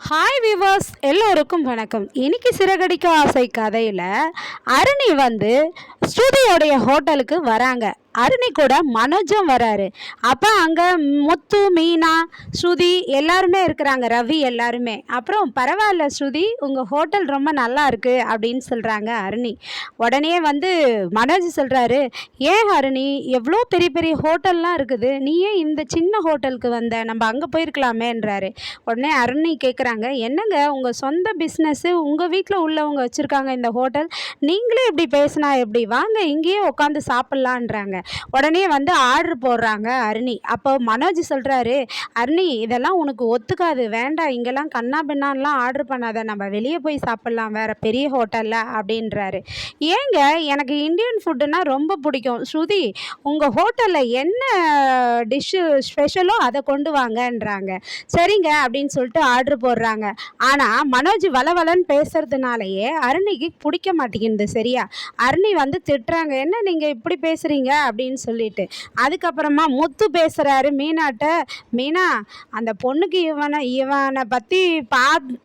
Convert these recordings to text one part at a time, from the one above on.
Hi viewers எல்லோருக்கும் வணக்கம். இன்னைக்கு சிறகடிக்க ஆசை கதையில் அருணி ஸ்ருதியோடைய ஹோட்டலுக்கு வராங்க. அருணி கூட மனோஜும் வராரு. அப்போ அங்கே முத்து, மீனா, ஸ்ருதி எல்லாருமே இருக்கிறாங்க, ரவி எல்லாருமே. அப்புறம் பரவாயில்ல ஸ்ருதி, உங்கள் ஹோட்டல் ரொம்ப நல்லா இருக்குது அப்படின்னு சொல்கிறாங்க அருணி. உடனே மனோஜ் சொல்கிறாரு, ஏன் அருணி, எவ்வளோ பெரிய பெரிய ஹோட்டல்லாம் இருக்குது, நீ ஏன் இந்த சின்ன ஹோட்டலுக்கு வந்த, நம்ம அங்கே போயிருக்கலாமேன்றாரு. உடனே அருணி கேட்குறாங்க, என்னங்க உங்கள் சொந்த பிஸ்னஸ்ஸு, உங்கள் வீட்டில் உள்ளவங்க வச்சுருக்காங்க இந்த ஹோட்டல், நீங்களே இப்படி பேசினா எப்படி, வாங்க இங்கேயே உட்காந்து சாப்பிட்லான்றாங்க. உடனே ஆர்டர் போடுறாங்க அருணி. அப்போ மனோஜ் சொல்கிறாரு, அருணி இதெல்லாம் உனக்கு ஒத்துக்காது, வேண்டாம், இங்கெல்லாம் கண்ணா பின்னான்லாம் ஆர்டர் பண்ணாத, நம்ம வெளியே போய் சாப்பிட்லாம் வேறு பெரிய ஹோட்டலில் அப்படின்றாரு. ஏங்க, எனக்கு இந்தியன் ஃபுட்டுன்னா ரொம்ப பிடிக்கும், ஸ்ருதி உங்கள் ஹோட்டலில் என்ன டிஷ்ஷு ஸ்பெஷலோ அதை கொண்டு வாங்கன்றாங்க. சரிங்க அப்படின்னு சொல்லிட்டு ஆர்டர் போடுறாங்க. ஆனால் மனோஜ் வளவலன்னு பேசுறதுனாலயே அருணிக்கு பிடிக்க மாட்டேங்குது. சரியா அருணி திட்டுறாங்க, என்ன நீங்கள் இப்படி பேசுகிறீங்க அப்படின்னு சொல்லிட்டு. அதுக்கப்புறமா முத்து பேசுகிறாரு மீனாட்ட, மீனா அந்த பொண்ணுக்கு இவனை பற்றி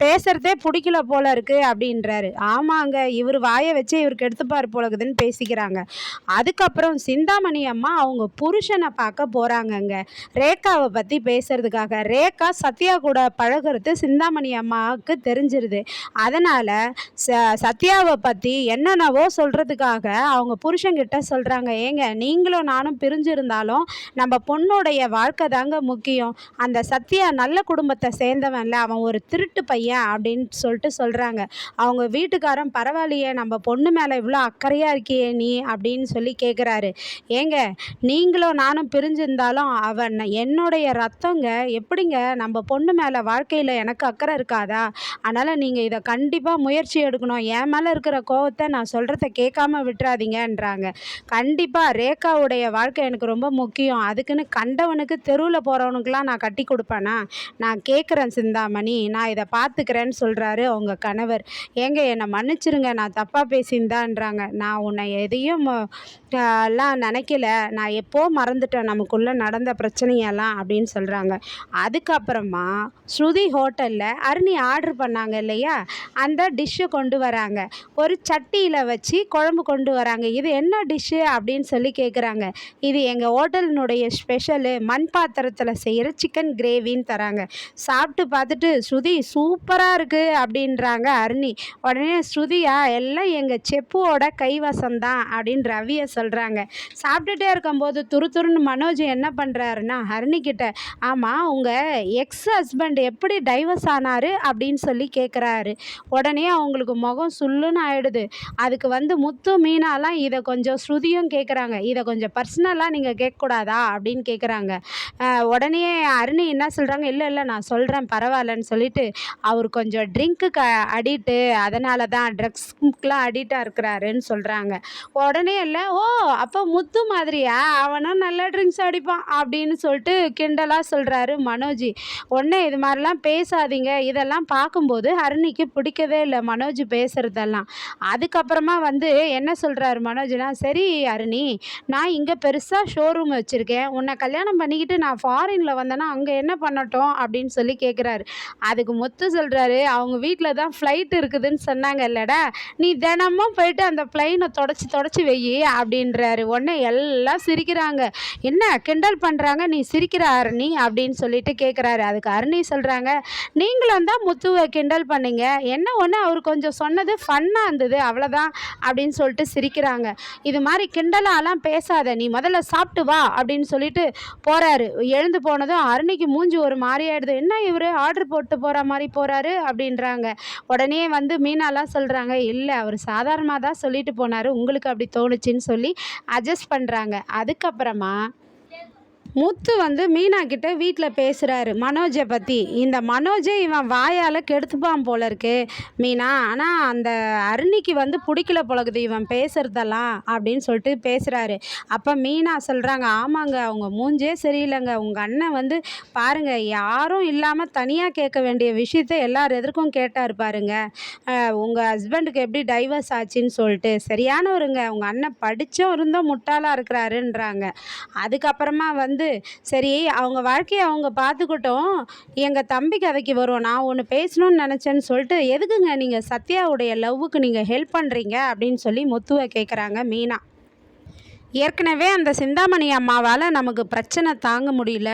பேசுகிறதே பிடிக்கல போல இருக்குது அப்படின்றாரு. ஆமாங்க, இவர் வாயை வச்சு இவருக்கு எடுத்துப்பார் போலக்குதுன்னு பேசிக்கிறாங்க. அதுக்கப்புறம் சிந்தாமணி அம்மா அவங்க புருஷனை பார்க்க போகிறாங்கங்க, ரேகாவை பற்றி பேசுறதுக்காக. ரேகா சத்யா கூட பழகிறது சிந்தாமணி அம்மாவுக்கு தெரிஞ்சிருது. அதனால் சத்யாவை பற்றி என்னென்னவோ சொல்கிறதுக்காக அவங்க புருஷங்கிட்ட சொல்கிறாங்க, ஏங்க நீங்களும் நானும் பிரிஞ்சிருந்தாலும் நம்ம பொண்ணுடைய வாழ்க்கை தாங்க முக்கியம், அந்த சத்யா நல்ல குடும்பத்தை சேர்ந்தவன்ல, அவன் ஒரு திருட்டு பையன் அப்படின்னு சொல்லிட்டு சொல்கிறாங்க. அவங்க வீட்டுக்காரன், பரவாயில்லையே நம்ம பொண்ணு மேலே இவ்வளோ அக்கறையாக இருக்கியே நீ அப்படின்னு சொல்லி கேட்குறாரு. ஏங்க நீங்களும் நானும் பிரிஞ்சிருந்தாலும் அவன் என்னுடைய ரத்தங்க, எப்படிங்க நம்ம பொண்ணு மேலே வாழ்க்கையில் எனக்கு அக்கறை இருக்காதா, அதனால் நீங்கள் இதை கண்டிப்பாக முயற்சி எடுக்கணும், என் மேலே இருக்கிற கோவத்தை நான் சொல்கிறத கேட்காம விட்டுறாதீங்கன்றாங்க. கண்டிப்பாக ரேகாவுடைய வாழ்க்கை எனக்கு ரொம்ப முக்கியம், அதுக்குன்னு கண்டவனுக்கு தெருவில் போகிறவனுக்கெலாம் நான் கட்டி கொடுப்பேனா, நான் கேட்குறேன் சிந்தாமணி, நான் இதை பார்த்துக்கிறேன்னு சொல்கிறாரு அவங்க கணவர். ஏங்க என்னை மன்னிச்சிருங்க, நான் தப்பாக பேசியிருந்தான்றாங்க. நான் உன்னை எதையும் எல்லாம் நினைக்கல, நான் எப்போ மறந்துட்டேன் நமக்குள்ளே நடந்த பிரச்சனையெல்லாம் அப்படின்னு சொல்கிறாங்க. அதுக்கப்புறமா ஸ்ருதி ஹோட்டலில் அருணி ஆர்டர் பண்ணாங்க இல்லையா, அந்த டிஷ்ஷை கொண்டு வராங்க. ஒரு சட்டியில் வச்சு குழம்பு கொண்டு வராங்க. இது என்ன டிஷ்ஷு அப்படின்னு சொல்லி கேட்குறாங்க. இது எங்கள் ஹோட்டலினுடைய ஸ்பெஷலு, மண் பாத்திரத்தில் செய்கிற சிக்கன் கிரேவின்னு தராங்க. சாப்பிட்டு பார்த்துட்டு, ஸ்ருதி சூப்பராக இருக்குது அப்படின்றாங்க அருணி. உடனே ஸ்ருதியா, எல்லாம் எங்கள் செப்புவோட கைவசம்தான் அப்படின்னு ரவியை சொல்கிறாங்க. சாப்பிட்டுட்டே இருக்கும்போது துருன்னு மனோஜ் என்ன பண்ணுறாருன்னா அருணிக்கிட்ட, ஆமாம் உங்கள் எக்ஸ் ஹஸ்பண்ட் எப்படி டைவர்ஸ் ஆனார் அப்படின்னு சொல்லி கேட்குறாரு. உடனே அவங்களுக்கு முகம் சுல்லுன்னு ஆகிடுது. அதுக்கு முத்து, மீனாலாம் இதை கொஞ்சம் ஸ்ருதியும் கேட்குறாங்க, இதை கொஞ்சம் பர்சனலாக நீங்கள் கேட்கக்கூடாதா அப்படின்னு கேட்குறாங்க. உடனே அருணி என்ன சொல்கிறாங்க, இல்லை இல்லை நான் சொல்கிறேன் பரவாயில்லன்னு சொல்லிட்டு, அவர் கொஞ்சம் ட்ரிங்க்குக்கு அடிக்ட்டு, அதனால தான் ட்ரக்ஸ்க்குலாம் அடிக்டாக இருக்கிறாருன்னு சொல்கிறாங்க. உடனே இல்லை, ஓ அப்போ முத்து மாதிரியா, அவனும் நல்லா ட்ரிங்க்ஸ் அடிப்பான் அப்படின்னு சொல்லிட்டு கிண்டலாக சொல்கிறாரு மனோஜ். உடனே இது மாதிரிலாம் பேசாதீங்க, இதெல்லாம் பார்க்கும்போது அருணிக்கு பிடிக்கவே இல்லை மனோஜ் பேசுகிறதெல்லாம். அதுக்கப்புறமா என்ன சொல்கிறாரு மனோஜ்னா, சரி அருணி, நான் இங்கே பெருசாக ஷோரூம் வச்சுருக்கேன், உன்னை கல்யாணம் பண்ணிக்கிட்டு நான் ஃபாரினில் வந்தேன்னா அங்கே என்ன பண்ணட்டும் அப்படின்னு சொல்லி கேட்குறாரு. அதுக்கு முத்து சொல்கிறாரு, அவங்க வீட்டில் தான் ஃப்ளைட் இருக்குதுன்னு சொன்னாங்க இல்லைடா, நீ தினமும் போயிட்டு அந்த ஃப்ளைனை தொடச்சி வெயி அப்படின்றாரு. உடனே எல்லாம் சிரிக்கிறாங்க, என்ன கிண்டல் பண்ணுறாங்க, நீ சிரிக்கிற அருணி அப்படின்னு சொல்லிட்டு கேட்குறாரு. அதுக்கு அருணி சொல்கிறாங்க, நீங்களும் தான் முத்துவை கிண்டல் பண்ணீங்க, என்ன ஒன்று அவர் கொஞ்சம் சொன்னது ஃபன்னாக இருந்தது அவ்வளோதான் அப்படின்னு சொல்லிட்டு சிரிக்கிறாங்க. இது மாதிரி கிண்டலாலாம் பேசாத, நீ முதல்ல சாப்பிட்டு வா அப்படின்னு சொல்லிட்டு போகிறாரு. எழுந்து போனதும் அருணிக்கு மூஞ்சி ஒரு மாதிரி ஆகிடுது, என்ன இவர் ஆர்டர் போட்டு போகிற மாதிரி போகிறாரு அப்படின்றாங்க. உடனே மீனாலாம் சொல்கிறாங்க, இல்லை அவர் சாதாரணமாக தான் சொல்லிட்டு போனார், உங்களுக்கு அப்படி தோணுச்சுன்னு சொல்லி அட்ஜஸ்ட் பண்ணுறாங்க. அதுக்கப்புறமா முத்து மீனா கிட்ட வீட்டில் பேசுகிறாரு மனோஜை பற்றி. இந்த மனோஜை இவன் வாயால் கெடுத்துப்பான் போல இருக்கு மீனா, ஆனால் அந்த அருணிக்கு பிடிக்கல போலக்குது இவன் பேசுகிறதெல்லாம் அப்படின்னு சொல்லிட்டு பேசுகிறாரு. அப்போ மீனா சொல்கிறாங்க, ஆமாங்க அவங்க மூஞ்சே சரியில்லைங்க, உங்கள் அண்ணன் பாருங்கள் யாரும் இல்லாமல் தனியாக கேட்க வேண்டிய விஷயத்த எல்லார் எதற்கும் கேட்டார் பாருங்க, உங்கள் ஹஸ்பண்டுக்கு எப்படி டைவர்ஸ் ஆச்சுன்னு சொல்லிட்டு, சரியானவருங்க, உங்கள் அண்ணன் படித்தும் இருந்தும் முட்டாளாக இருக்கிறாருன்றாங்க. அதுக்கப்புறமா வந்து, சரி அவங்க வாழ்க்கைய அவங்க பார்த்துக்கட்டும். எங்க தம்பி கதைக்கு வருவோம். நான் ஒண்ணு பேசணும்னு நெனச்சேன்னு சொல்லிட்டு, "எதுக்குங்க நீங்க சத்யாவுடைய லவ்வுக்கு நீங்க ஹெல்ப் பண்றீங்க?" அப்படின்னு சொல்லி முத்துவ கேட்குறாங்க மீனா. ஏற்கனவே அந்த சிந்தாமணி அம்மாவால் நமக்கு பிரச்சனை தாங்க முடியல.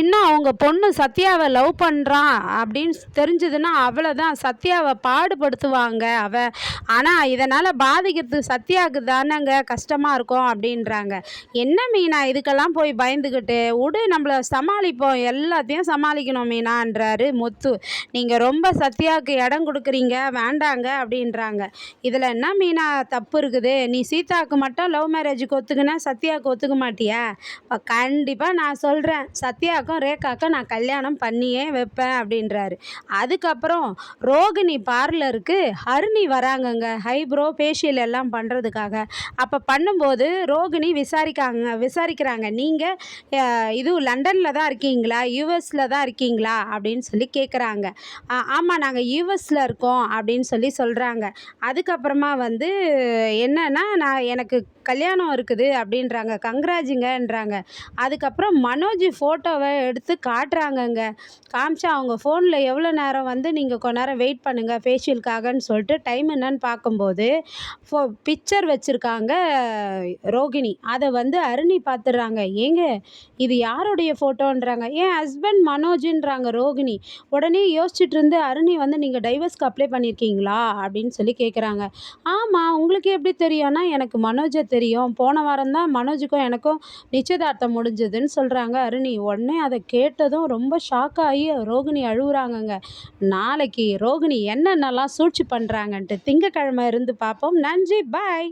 இன்னும் அவங்க பொண்ணு சத்யாவை லவ் பண்ணுறான் அப்படின்னு தெரிஞ்சதுன்னா அவ்வளோதான், சத்யாவை பாடுபடுத்துவாங்க அவ. ஆனால் இதனால் பாதிக்கிறது சத்யாவுக்கு தானேங்க கஷ்டமாக இருக்கும் அப்படின்றாங்க. என்ன மீனா இதுக்கெல்லாம் போய் பயந்துக்கிட்டு, விடு நம்மள சமாளிப்போம், எல்லாத்தையும் சமாளிக்கணும் மீனான்றாரு முத்து. நீங்கள் ரொம்ப சத்யாவுக்கு இடம் கொடுக்குறீங்க, வேண்டாங்க அப்படின்றாங்க. இதில் என்ன மீனா தப்பு இருக்குது? நீ சீதாவுக்கு மட்டும் லவ் மேரேஜுக்கு ஒத்துக்கினா சத்யாவுக்கு ஒத்துக்க மாட்டியா? கண்டிப்பாக நான் சொல்கிறேன், சத்யாவுக்கும் ரேகாவுக்கும் நான் கல்யாணம் பண்ணியே வைப்பேன் அப்படின்றாரு. அதுக்கப்புறம் ரோகிணி பார்லருக்கு ஹரிணி வராங்கங்க, ஐப்ரோ ஃபேஷியல் எல்லாம் பண்ணுறதுக்காக. அப்போ பண்ணும்போது ரோகிணி விசாரிக்கிறாங்க, நீங்கள் இதுவும் லண்டனில் தான் இருக்கீங்களா, யூஎஸில் தான் இருக்கீங்களா அப்படின்னு சொல்லி கேட்குறாங்க. ஆமாம், நாங்கள் யூஎஸில் இருக்கோம் அப்படின்னு சொல்லி சொல்கிறாங்க. அதுக்கப்புறமா வந்து என்னன்னா, எனக்கு கல்யாணம் இருக்குது அப்படின்றாங்க, கங்க்ராஜுங்கன்றாங்க. அதுக்கப்புறம் மனோஜ் ஃபோட்டோவை எடுத்து காட்டுறாங்கங்க. காமிச்சா அவங்க ஃபோனில் எவ்வளோ நேரம் வந்து நீங்கள் கொஞ்ச நேரம் வெயிட் பண்ணுங்கள் ஃபேஷியலுக்காகன்னு சொல்லிட்டு டைம் என்னன்னு பார்க்கும்போது பிக்சர் வச்சுருக்காங்க ரோகிணி. அதை வந்து அருணி பார்த்துடுறாங்க. ஏங்க இது யாருடைய ஃபோட்டோன்றாங்க. என் ஹஸ்பண்ட் மனோஜுன்றாங்க ரோகிணி. உடனே யோசிச்சுட்டு இருந்து அருணி வந்து, நீங்கள் டைவர்ஸ்க்கு அப்ளை பண்ணியிருக்கீங்களா அப்படின்னு சொல்லி கேட்குறாங்க. ஆமாம், உங்களுக்கு எப்படி தெரியும்னா, எனக்கு மனோஜை தெரியும், போன வாரம் தான் மனோஜுக்கும் எனக்கும் நிச்சயதார்த்தம் முடிஞ்சதுன்னு சொல்கிறாங்க அருணி. உடனே அதை கேட்டதும் ரொம்ப ஷாக் ஆகி ரோகிணி அழுகுறாங்கங்க. நாளைக்கு ரோகிணி என்னென்னலாம் சூழ்ச்சி பண்ணுறாங்கன்ட்டு திங்கக்கிழமை இருந்து பார்ப்போம். நன்றி, பாய்.